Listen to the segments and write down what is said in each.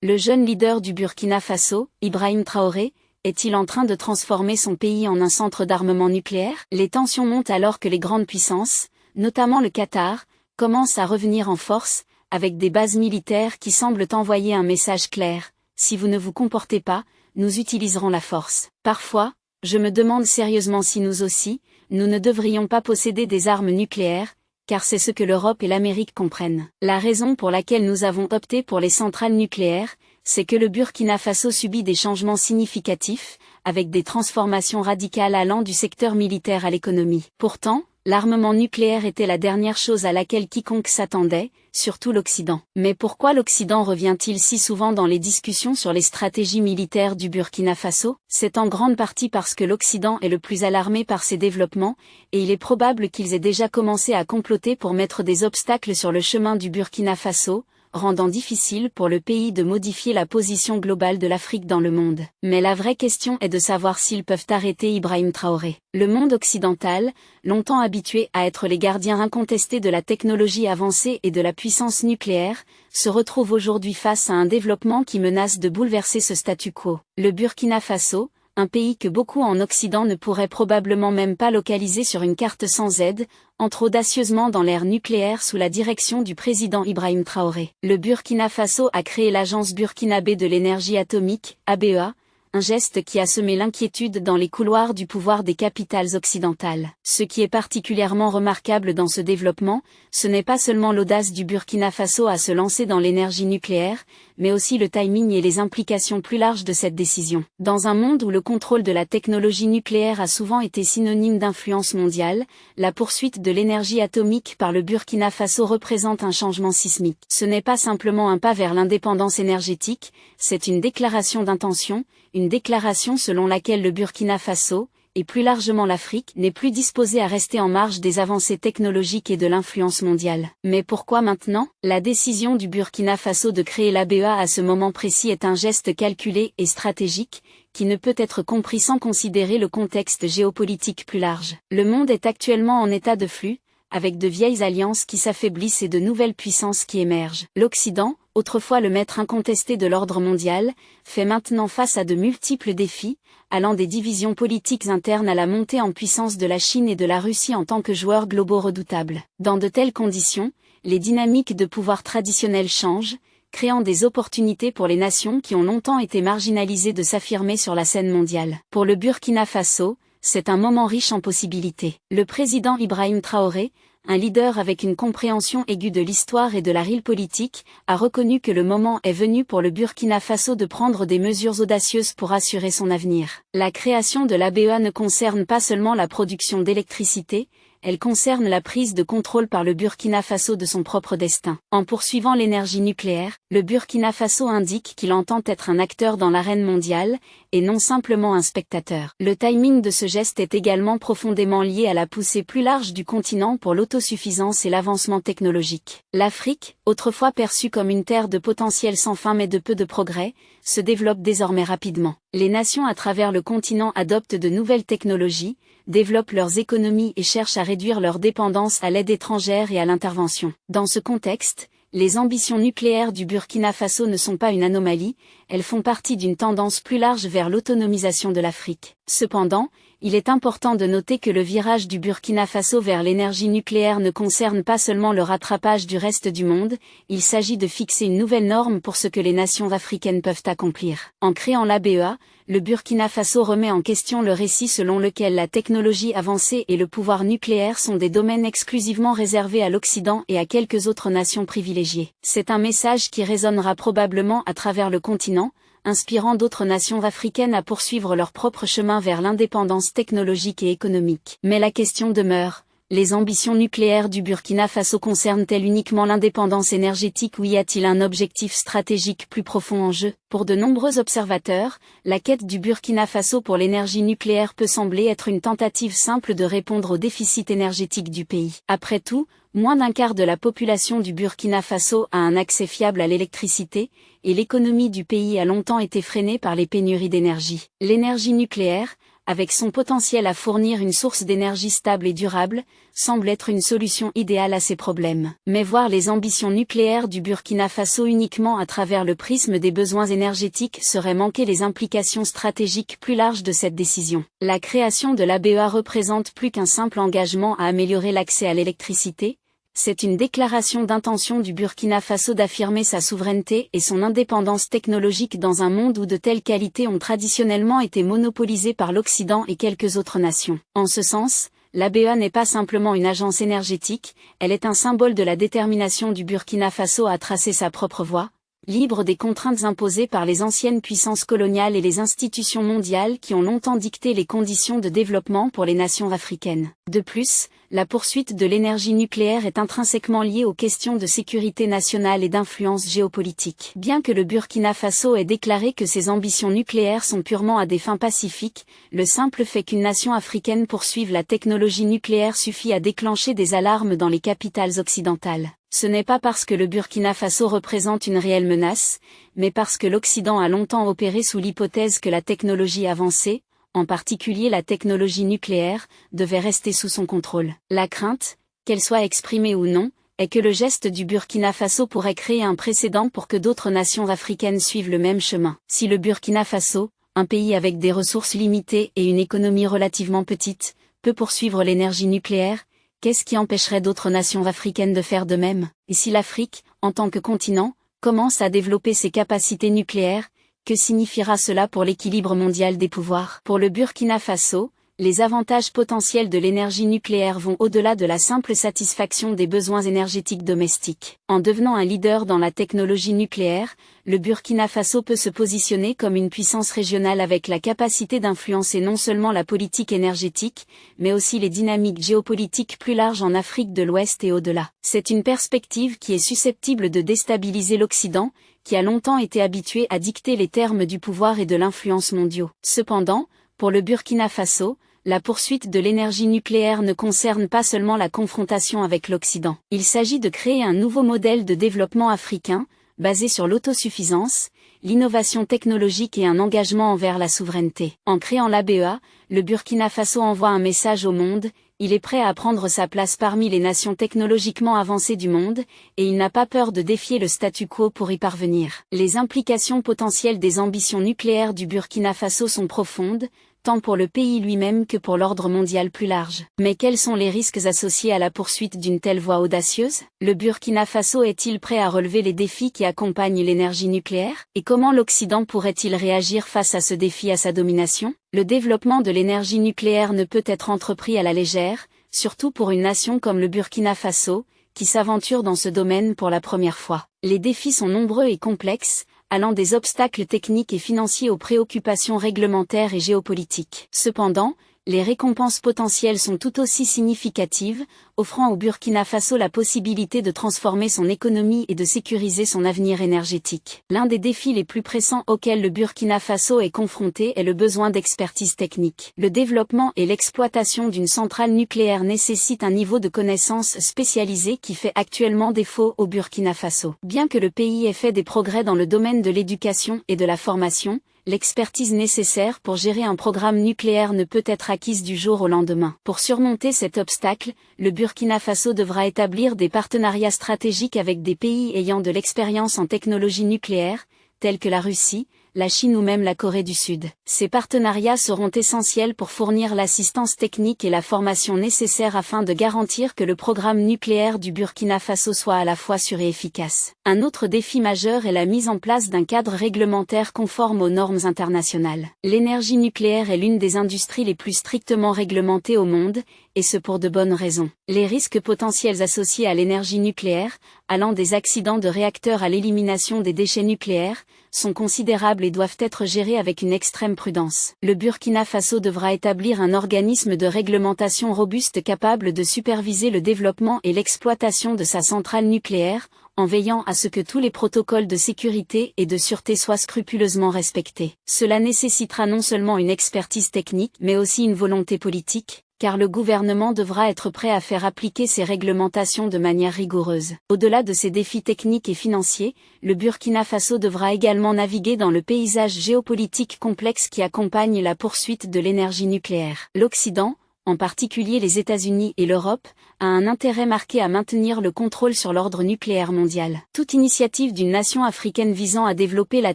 Le jeune leader du Burkina Faso, Ibrahim Traoré, est-il en train de transformer son pays en un centre d'armement nucléaire? Les tensions montent alors que les grandes puissances, notamment le Qatar, commencent à revenir en force, avec des bases militaires qui semblent envoyer un message clair: si vous ne vous comportez pas, nous utiliserons la force. Parfois, je me demande sérieusement si nous aussi, nous ne devrions pas posséder des armes nucléaires, car c'est ce que l'Europe et l'Amérique comprennent. La raison pour laquelle nous avons opté pour les centrales nucléaires, c'est que le Burkina Faso subit des changements significatifs, avec des transformations radicales allant du secteur militaire à l'économie. Pourtant, l'armement nucléaire était la dernière chose à laquelle quiconque s'attendait, surtout l'Occident. Mais pourquoi l'Occident revient-il si souvent dans les discussions sur les stratégies militaires du Burkina Faso? C'est en grande partie parce que l'Occident est le plus alarmé par ces développements, et il est probable qu'ils aient déjà commencé à comploter pour mettre des obstacles sur le chemin du Burkina Faso, rendant difficile pour le pays de modifier la position globale de l'Afrique dans le monde. Mais la vraie question est de savoir s'ils peuvent arrêter Ibrahim Traoré. Le monde occidental, longtemps habitué à être les gardiens incontestés de la technologie avancée et de la puissance nucléaire, se retrouve aujourd'hui face à un développement qui menace de bouleverser ce statu quo. Le Burkina Faso, un pays que beaucoup en Occident ne pourraient probablement même pas localiser sur une carte sans aide, entre audacieusement dans l'ère nucléaire sous la direction du président Ibrahim Traoré. Le Burkina Faso a créé l'Agence burkinabé de l'énergie atomique, ABEA, un geste qui a semé l'inquiétude dans les couloirs du pouvoir des capitales occidentales. Ce qui est particulièrement remarquable dans ce développement, ce n'est pas seulement l'audace du Burkina Faso à se lancer dans l'énergie nucléaire, mais aussi le timing et les implications plus larges de cette décision. Dans un monde où le contrôle de la technologie nucléaire a souvent été synonyme d'influence mondiale, la poursuite de l'énergie atomique par le Burkina Faso représente un changement sismique. Ce n'est pas simplement un pas vers l'indépendance énergétique, c'est une déclaration d'intention, une déclaration selon laquelle le Burkina Faso, et plus largement l'Afrique, n'est plus disposé à rester en marge des avancées technologiques et de l'influence mondiale. Mais pourquoi maintenant? La décision du Burkina Faso de créer l'ABEA à ce moment précis est un geste calculé et stratégique, qui ne peut être compris sans considérer le contexte géopolitique plus large. Le monde est actuellement en état de flux, avec de vieilles alliances qui s'affaiblissent et de nouvelles puissances qui émergent. L'Occident, autrefois le maître incontesté de l'ordre mondial, fait maintenant face à de multiples défis, allant des divisions politiques internes à la montée en puissance de la Chine et de la Russie en tant que joueurs globaux redoutables. Dans de telles conditions, les dynamiques de pouvoir traditionnelles changent, créant des opportunités pour les nations qui ont longtemps été marginalisées de s'affirmer sur la scène mondiale. Pour le Burkina Faso, c'est un moment riche en possibilités. Le président Ibrahim Traoré, un leader avec une compréhension aiguë de l'histoire et de la politique, a reconnu que le moment est venu pour le Burkina Faso de prendre des mesures audacieuses pour assurer son avenir. La création de l'ABEA ne concerne pas seulement la production d'électricité, elle concerne la prise de contrôle par le Burkina Faso de son propre destin. En poursuivant l'énergie nucléaire, le Burkina Faso indique qu'il entend être un acteur dans l'arène mondiale, et non simplement un spectateur. Le timing de ce geste est également profondément lié à la poussée plus large du continent pour l'autosuffisance et l'avancement technologique. L'Afrique, autrefois perçue comme une terre de potentiel sans fin mais de peu de progrès, se développe désormais rapidement. Les nations à travers le continent adoptent de nouvelles technologies, développent leurs économies et cherchent à réduire leur dépendance à l'aide étrangère et à l'intervention. Dans ce contexte, les ambitions nucléaires du Burkina Faso ne sont pas une anomalie, elles font partie d'une tendance plus large vers l'autonomisation de l'Afrique. Cependant, il est important de noter que le virage du Burkina Faso vers l'énergie nucléaire ne concerne pas seulement le rattrapage du reste du monde, il s'agit de fixer une nouvelle norme pour ce que les nations africaines peuvent accomplir. En créant l'ABEA, le Burkina Faso remet en question le récit selon lequel la technologie avancée et le pouvoir nucléaire sont des domaines exclusivement réservés à l'Occident et à quelques autres nations privilégiées. C'est un message qui résonnera probablement à travers le continent, inspirant d'autres nations africaines à poursuivre leur propre chemin vers l'indépendance technologique et économique. Mais la question demeure, les ambitions nucléaires du Burkina Faso concernent-elles uniquement l'indépendance énergétique ou y a-t-il un objectif stratégique plus profond en jeu? Pour de nombreux observateurs, la quête du Burkina Faso pour l'énergie nucléaire peut sembler être une tentative simple de répondre au déficit énergétique du pays. Après tout, moins d'un quart de la population du Burkina Faso a un accès fiable à l'électricité, et l'économie du pays a longtemps été freinée par les pénuries d'énergie. L'énergie nucléaire, avec son potentiel à fournir une source d'énergie stable et durable, semble être une solution idéale à ces problèmes. Mais voir les ambitions nucléaires du Burkina Faso uniquement à travers le prisme des besoins énergétiques serait manquer les implications stratégiques plus larges de cette décision. La création de l'ABEA représente plus qu'un simple engagement à améliorer l'accès à l'électricité, c'est une déclaration d'intention du Burkina Faso d'affirmer sa souveraineté et son indépendance technologique dans un monde où de telles qualités ont traditionnellement été monopolisées par l'Occident et quelques autres nations. En ce sens, l'ABEA n'est pas simplement une agence énergétique, elle est un symbole de la détermination du Burkina Faso à tracer sa propre voie, libre des contraintes imposées par les anciennes puissances coloniales et les institutions mondiales qui ont longtemps dicté les conditions de développement pour les nations africaines. De plus, la poursuite de l'énergie nucléaire est intrinsèquement liée aux questions de sécurité nationale et d'influence géopolitique. Bien que le Burkina Faso ait déclaré que ses ambitions nucléaires sont purement à des fins pacifiques, le simple fait qu'une nation africaine poursuive la technologie nucléaire suffit à déclencher des alarmes dans les capitales occidentales. Ce n'est pas parce que le Burkina Faso représente une réelle menace, mais parce que l'Occident a longtemps opéré sous l'hypothèse que la technologie avancée, en particulier la technologie nucléaire, devait rester sous son contrôle. La crainte, qu'elle soit exprimée ou non, est que le geste du Burkina Faso pourrait créer un précédent pour que d'autres nations africaines suivent le même chemin. Si le Burkina Faso, un pays avec des ressources limitées et une économie relativement petite, peut poursuivre l'énergie nucléaire, qu'est-ce qui empêcherait d'autres nations africaines de faire de même? Et si l'Afrique, en tant que continent, commence à développer ses capacités nucléaires, que signifiera cela pour l'équilibre mondial des pouvoirs? Pour le Burkina Faso, les avantages potentiels de l'énergie nucléaire vont au-delà de la simple satisfaction des besoins énergétiques domestiques. En devenant un leader dans la technologie nucléaire, le Burkina Faso peut se positionner comme une puissance régionale avec la capacité d'influencer non seulement la politique énergétique, mais aussi les dynamiques géopolitiques plus larges en Afrique de l'Ouest et au-delà. C'est une perspective qui est susceptible de déstabiliser l'Occident, qui a longtemps été habitué à dicter les termes du pouvoir et de l'influence mondiaux. Cependant, pour le Burkina Faso, la poursuite de l'énergie nucléaire ne concerne pas seulement la confrontation avec l'Occident. Il s'agit de créer un nouveau modèle de développement africain, basé sur l'autosuffisance, l'innovation technologique et un engagement envers la souveraineté. En créant l'ABEA, le Burkina Faso envoie un message au monde, il est prêt à prendre sa place parmi les nations technologiquement avancées du monde, et il n'a pas peur de défier le statu quo pour y parvenir. Les implications potentielles des ambitions nucléaires du Burkina Faso sont profondes, tant pour le pays lui-même que pour l'ordre mondial plus large. Mais quels sont les risques associés à la poursuite d'une telle voie audacieuse? Le Burkina Faso est-il prêt à relever les défis qui accompagnent l'énergie nucléaire? Et comment l'Occident pourrait-il réagir face à ce défi à sa domination? Le développement de l'énergie nucléaire ne peut être entrepris à la légère, surtout pour une nation comme le Burkina Faso, qui s'aventure dans ce domaine pour la première fois. Les défis sont nombreux et complexes, allant des obstacles techniques et financiers aux préoccupations réglementaires et géopolitiques. Cependant, les récompenses potentielles sont tout aussi significatives, offrant au Burkina Faso la possibilité de transformer son économie et de sécuriser son avenir énergétique. L'un des défis les plus pressants auxquels le Burkina Faso est confronté est le besoin d'expertise technique. Le développement et l'exploitation d'une centrale nucléaire nécessitent un niveau de connaissance spécialisé qui fait actuellement défaut au Burkina Faso. Bien que le pays ait fait des progrès dans le domaine de l'éducation et de la formation, l'expertise nécessaire pour gérer un programme nucléaire ne peut être acquise du jour au lendemain. Pour surmonter cet obstacle, le Burkina Faso devra établir des partenariats stratégiques avec des pays ayant de l'expérience en technologie nucléaire, tels que la Russie, la Chine ou même la Corée du Sud. Ces partenariats seront essentiels pour fournir l'assistance technique et la formation nécessaires afin de garantir que le programme nucléaire du Burkina Faso soit à la fois sûr et efficace. Un autre défi majeur est la mise en place d'un cadre réglementaire conforme aux normes internationales. L'énergie nucléaire est l'une des industries les plus strictement réglementées au monde, et ce pour de bonnes raisons. Les risques potentiels associés à l'énergie nucléaire, allant des accidents de réacteurs à l'élimination des déchets nucléaires, sont considérables et doivent être gérés avec une extrême prudence. Le Burkina Faso devra établir un organisme de réglementation robuste capable de superviser le développement et l'exploitation de sa centrale nucléaire, en veillant à ce que tous les protocoles de sécurité et de sûreté soient scrupuleusement respectés. Cela nécessitera non seulement une expertise technique, mais aussi une volonté politique, car le gouvernement devra être prêt à faire appliquer ces réglementations de manière rigoureuse. Au-delà de ces défis techniques et financiers, le Burkina Faso devra également naviguer dans le paysage géopolitique complexe qui accompagne la poursuite de l'énergie nucléaire. L'Occident, en particulier les États-Unis et l'Europe, a un intérêt marqué à maintenir le contrôle sur l'ordre nucléaire mondial. Toute initiative d'une nation africaine visant à développer la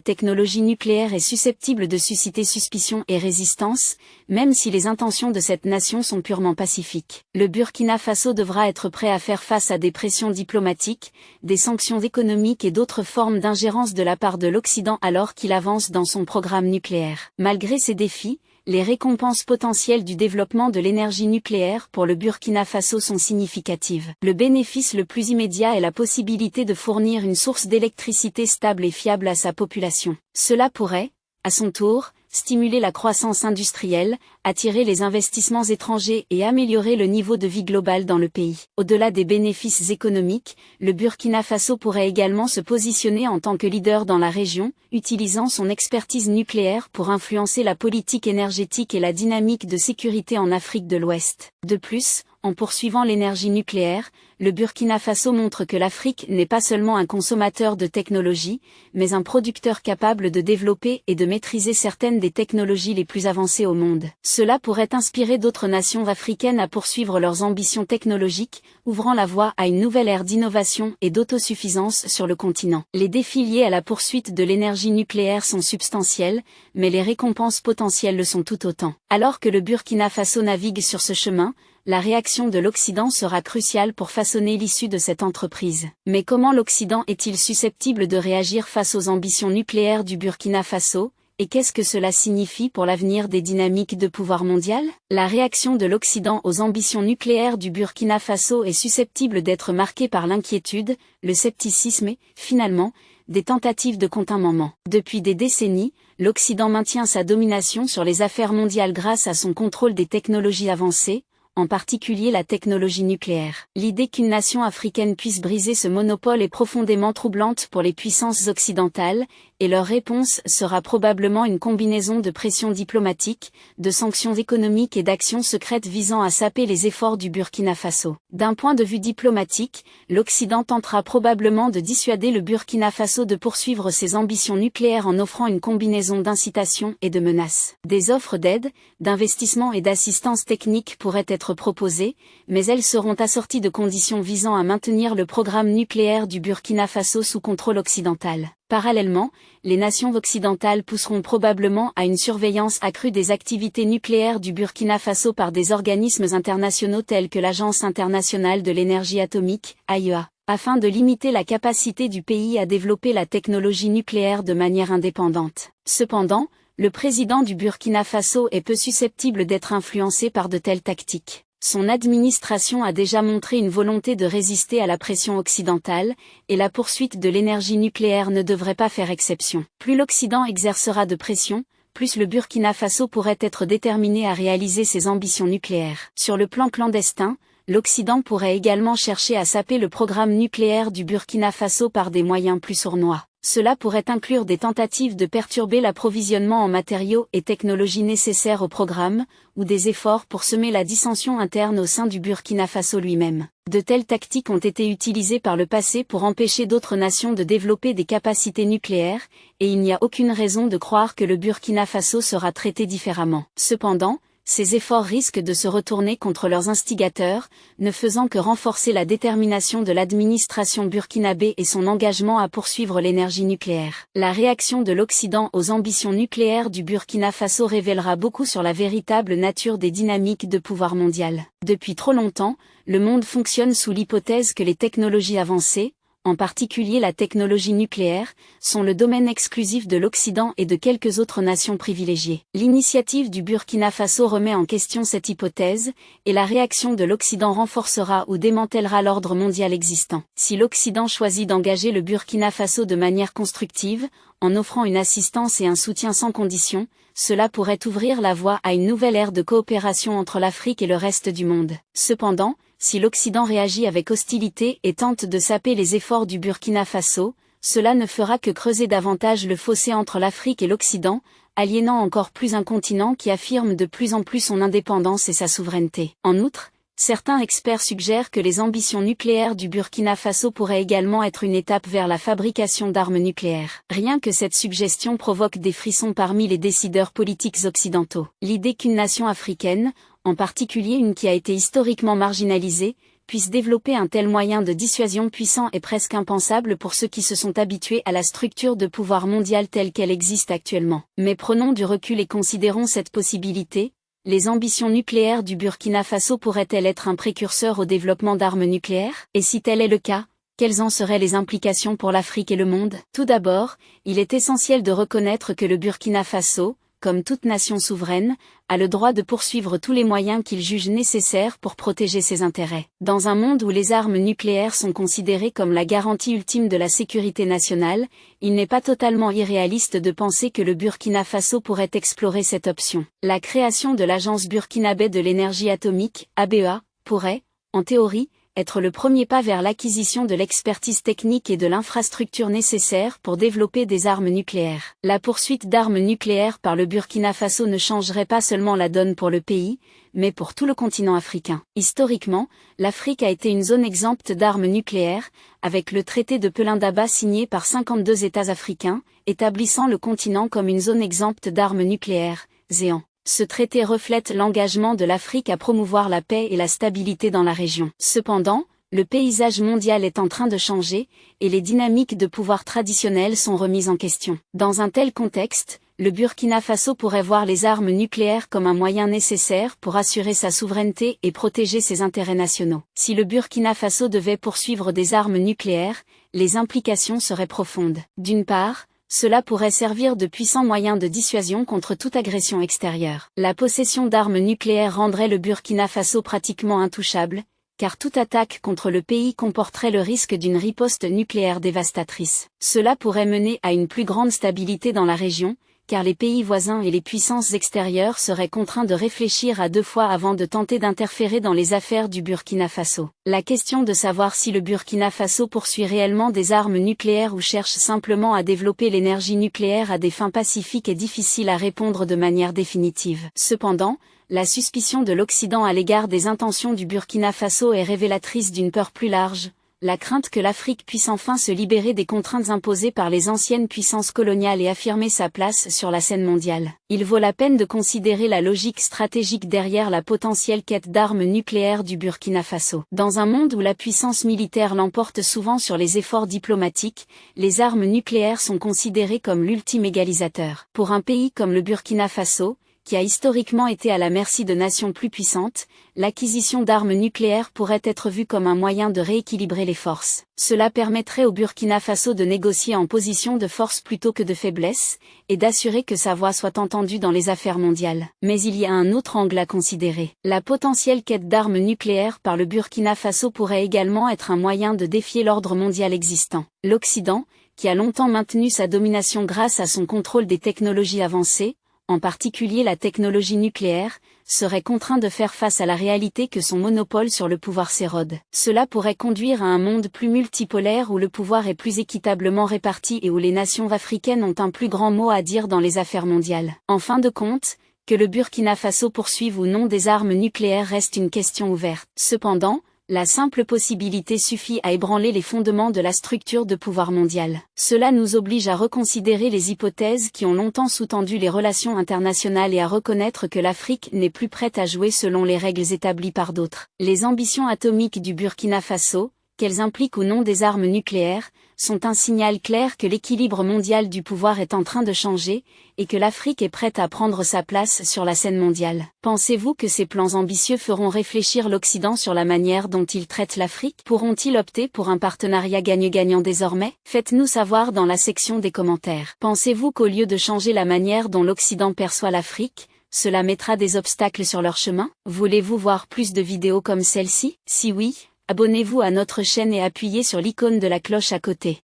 technologie nucléaire est susceptible de susciter suspicion et résistance, même si les intentions de cette nation sont purement pacifiques. Le Burkina Faso devra être prêt à faire face à des pressions diplomatiques, des sanctions économiques et d'autres formes d'ingérence de la part de l'Occident alors qu'il avance dans son programme nucléaire. Malgré ces défis, les récompenses potentielles du développement de l'énergie nucléaire pour le Burkina Faso sont significatives. Le bénéfice le plus immédiat est la possibilité de fournir une source d'électricité stable et fiable à sa population. Cela pourrait, à son tour, stimuler la croissance industrielle, attirer les investissements étrangers et améliorer le niveau de vie global dans le pays. Au-delà des bénéfices économiques, le Burkina Faso pourrait également se positionner en tant que leader dans la région, utilisant son expertise nucléaire pour influencer la politique énergétique et la dynamique de sécurité en Afrique de l'Ouest. De plus, en poursuivant l'énergie nucléaire, le Burkina Faso montre que l'Afrique n'est pas seulement un consommateur de technologies, mais un producteur capable de développer et de maîtriser certaines des technologies les plus avancées au monde. Cela pourrait inspirer d'autres nations africaines à poursuivre leurs ambitions technologiques, ouvrant la voie à une nouvelle ère d'innovation et d'autosuffisance sur le continent. Les défis liés à la poursuite de l'énergie nucléaire sont substantiels, mais les récompenses potentielles le sont tout autant. Alors que le Burkina Faso navigue sur ce chemin, la réaction de l'Occident sera cruciale pour façonner l'issue de cette entreprise. Mais comment l'Occident est-il susceptible de réagir face aux ambitions nucléaires du Burkina Faso, et qu'est-ce que cela signifie pour l'avenir des dynamiques de pouvoir mondial? La réaction de l'Occident aux ambitions nucléaires du Burkina Faso est susceptible d'être marquée par l'inquiétude, le scepticisme et, finalement, des tentatives de contournement. Depuis des décennies, l'Occident maintient sa domination sur les affaires mondiales grâce à son contrôle des technologies avancées, en particulier la technologie nucléaire. L'idée qu'une nation africaine puisse briser ce monopole est profondément troublante pour les puissances occidentales, et leur réponse sera probablement une combinaison de pressions diplomatiques, de sanctions économiques et d'actions secrètes visant à saper les efforts du Burkina Faso. D'un point de vue diplomatique, l'Occident tentera probablement de dissuader le Burkina Faso de poursuivre ses ambitions nucléaires en offrant une combinaison d'incitations et de menaces. Des offres d'aide, d'investissement et d'assistance technique pourraient être proposées, mais elles seront assorties de conditions visant à maintenir le programme nucléaire du Burkina Faso sous contrôle occidental. Parallèlement, les nations occidentales pousseront probablement à une surveillance accrue des activités nucléaires du Burkina Faso par des organismes internationaux tels que l'Agence internationale de l'énergie atomique, AIEA, afin de limiter la capacité du pays à développer la technologie nucléaire de manière indépendante. Cependant, le président du Burkina Faso est peu susceptible d'être influencé par de telles tactiques. Son administration a déjà montré une volonté de résister à la pression occidentale, et la poursuite de l'énergie nucléaire ne devrait pas faire exception. Plus l'Occident exercera de pression, plus le Burkina Faso pourrait être déterminé à réaliser ses ambitions nucléaires. Sur le plan clandestin, l'Occident pourrait également chercher à saper le programme nucléaire du Burkina Faso par des moyens plus sournois. Cela pourrait inclure des tentatives de perturber l'approvisionnement en matériaux et technologies nécessaires au programme, ou des efforts pour semer la dissension interne au sein du Burkina Faso lui-même. De telles tactiques ont été utilisées par le passé pour empêcher d'autres nations de développer des capacités nucléaires, et il n'y a aucune raison de croire que le Burkina Faso sera traité différemment. Cependant, ces efforts risquent de se retourner contre leurs instigateurs, ne faisant que renforcer la détermination de l'administration burkinabé et son engagement à poursuivre l'énergie nucléaire. La réaction de l'Occident aux ambitions nucléaires du Burkina Faso révélera beaucoup sur la véritable nature des dynamiques de pouvoir mondial. Depuis trop longtemps, le monde fonctionne sous l'hypothèse que les technologies avancées, en particulier la technologie nucléaire, sont le domaine exclusif de l'Occident et de quelques autres nations privilégiées. L'initiative du Burkina Faso remet en question cette hypothèse, et la réaction de l'Occident renforcera ou démantèlera l'ordre mondial existant. Si l'Occident choisit d'engager le Burkina Faso de manière constructive, en offrant une assistance et un soutien sans condition, cela pourrait ouvrir la voie à une nouvelle ère de coopération entre l'Afrique et le reste du monde. Cependant, si l'Occident réagit avec hostilité et tente de saper les efforts du Burkina Faso, cela ne fera que creuser davantage le fossé entre l'Afrique et l'Occident, aliénant encore plus un continent qui affirme de plus en plus son indépendance et sa souveraineté. En outre, certains experts suggèrent que les ambitions nucléaires du Burkina Faso pourraient également être une étape vers la fabrication d'armes nucléaires. Rien que cette suggestion provoque des frissons parmi les décideurs politiques occidentaux. L'idée qu'une nation africaine, en particulier une qui a été historiquement marginalisée, puisse développer un tel moyen de dissuasion puissant est presque impensable pour ceux qui se sont habitués à la structure de pouvoir mondial telle qu'elle existe actuellement. Mais prenons du recul et considérons cette possibilité. Les ambitions nucléaires du Burkina Faso pourraient-elles être un précurseur au développement d'armes nucléaires? Et si tel est le cas, quelles en seraient les implications pour l'Afrique et le monde? Tout d'abord, il est essentiel de reconnaître que le Burkina Faso, comme toute nation souveraine, a le droit de poursuivre tous les moyens qu'il juge nécessaires pour protéger ses intérêts. Dans un monde où les armes nucléaires sont considérées comme la garantie ultime de la sécurité nationale, il n'est pas totalement irréaliste de penser que le Burkina Faso pourrait explorer cette option. La création de l'Agence burkinabé de l'énergie atomique, ABEA, pourrait, en théorie, être le premier pas vers l'acquisition de l'expertise technique et de l'infrastructure nécessaire pour développer des armes nucléaires. La poursuite d'armes nucléaires par le Burkina Faso ne changerait pas seulement la donne pour le pays, mais pour tout le continent africain. Historiquement, l'Afrique a été une zone exempte d'armes nucléaires, avec le traité de Pelindaba signé par 52 États africains, établissant le continent comme une zone exempte d'armes nucléaires, ZEAN. Ce traité reflète l'engagement de l'Afrique à promouvoir la paix et la stabilité dans la région. Cependant, le paysage mondial est en train de changer, et les dynamiques de pouvoir traditionnelles sont remises en question. Dans un tel contexte, le Burkina Faso pourrait voir les armes nucléaires comme un moyen nécessaire pour assurer sa souveraineté et protéger ses intérêts nationaux. Si le Burkina Faso devait poursuivre des armes nucléaires, les implications seraient profondes. D'une part, cela pourrait servir de puissant moyen de dissuasion contre toute agression extérieure. La possession d'armes nucléaires rendrait le Burkina Faso pratiquement intouchable, car toute attaque contre le pays comporterait le risque d'une riposte nucléaire dévastatrice. Cela pourrait mener à une plus grande stabilité dans la région, car les pays voisins et les puissances extérieures seraient contraints de réfléchir à deux fois avant de tenter d'interférer dans les affaires du Burkina Faso. La question de savoir si le Burkina Faso poursuit réellement des armes nucléaires ou cherche simplement à développer l'énergie nucléaire à des fins pacifiques est difficile à répondre de manière définitive. Cependant, la suspicion de l'Occident à l'égard des intentions du Burkina Faso est révélatrice d'une peur plus large. La crainte que l'Afrique puisse enfin se libérer des contraintes imposées par les anciennes puissances coloniales et affirmer sa place sur la scène mondiale. Il vaut la peine de considérer la logique stratégique derrière la potentielle quête d'armes nucléaires du Burkina Faso. Dans un monde où la puissance militaire l'emporte souvent sur les efforts diplomatiques, les armes nucléaires sont considérées comme l'ultime égalisateur. Pour un pays comme le Burkina Faso, qui a historiquement été à la merci de nations plus puissantes, l'acquisition d'armes nucléaires pourrait être vue comme un moyen de rééquilibrer les forces. Cela permettrait au Burkina Faso de négocier en position de force plutôt que de faiblesse, et d'assurer que sa voix soit entendue dans les affaires mondiales. Mais il y a un autre angle à considérer. La potentielle quête d'armes nucléaires par le Burkina Faso pourrait également être un moyen de défier l'ordre mondial existant. L'Occident, qui a longtemps maintenu sa domination grâce à son contrôle des technologies avancées, en particulier la technologie nucléaire, serait contraint de faire face à la réalité que son monopole sur le pouvoir s'érode. Cela pourrait conduire à un monde plus multipolaire où le pouvoir est plus équitablement réparti et où les nations africaines ont un plus grand mot à dire dans les affaires mondiales. En fin de compte, que le Burkina Faso poursuive ou non des armes nucléaires reste une question ouverte. Cependant, la simple possibilité suffit à ébranler les fondements de la structure de pouvoir mondial. Cela nous oblige à reconsidérer les hypothèses qui ont longtemps sous-tendu les relations internationales et à reconnaître que l'Afrique n'est plus prête à jouer selon les règles établies par d'autres. Les ambitions atomiques du Burkina Faso, qu'elles impliquent ou non des armes nucléaires, sont un signal clair que l'équilibre mondial du pouvoir est en train de changer, et que l'Afrique est prête à prendre sa place sur la scène mondiale. Pensez-vous que ces plans ambitieux feront réfléchir l'Occident sur la manière dont il traite l'Afrique? Pourront-ils opter pour un partenariat gagnant-gagnant désormais? Faites-nous savoir dans la section des commentaires. Pensez-vous qu'au lieu de changer la manière dont l'Occident perçoit l'Afrique, cela mettra des obstacles sur leur chemin? Voulez-vous voir plus de vidéos comme celle-ci? Si oui, abonnez-vous à notre chaîne et appuyez sur l'icône de la cloche à côté.